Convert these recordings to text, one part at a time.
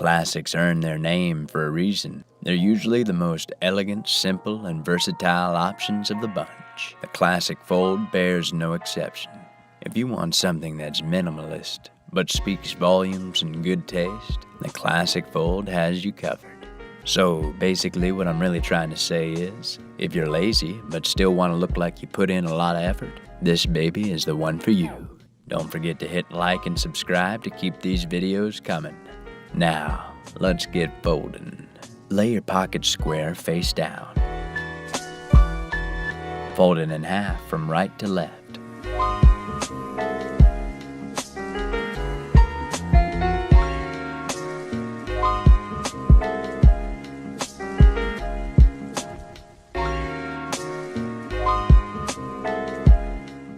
classics earn their name for a reason. They're usually the most elegant, simple, and versatile options of the bunch. The classic fold bears no exception. If you want something that's minimalist, but speaks volumes and good taste, the classic fold has you covered. So basically what I'm really trying to say is, if you're lazy but still want to look like you put in a lot of effort, this baby is the one for you. Don't forget to hit like and subscribe to keep these videos coming. Now, let's get folding. Lay your pocket square face down. Fold it in half from right to left.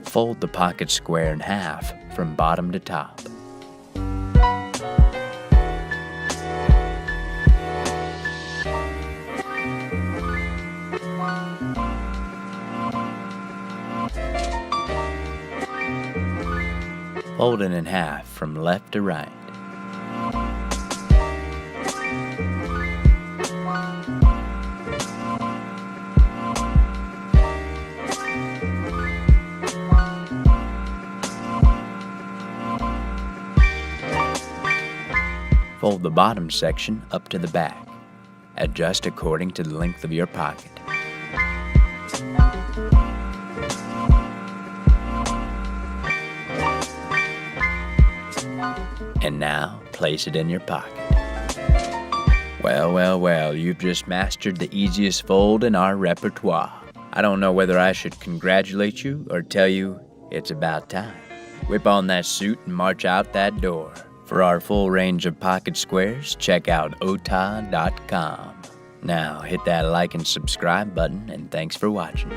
Fold the pocket square in half from bottom to top. Fold it in half from left to right. Fold the bottom section up to the back. Adjust according to the length of your pocket. And now, place it in your pocket. Well, you've just mastered the easiest fold in our repertoire. I don't know whether I should congratulate you or tell you it's about time. Whip on that suit and march out that door. For our full range of pocket squares, check out OTAA.com. Now, hit that like and subscribe button, and thanks for watching.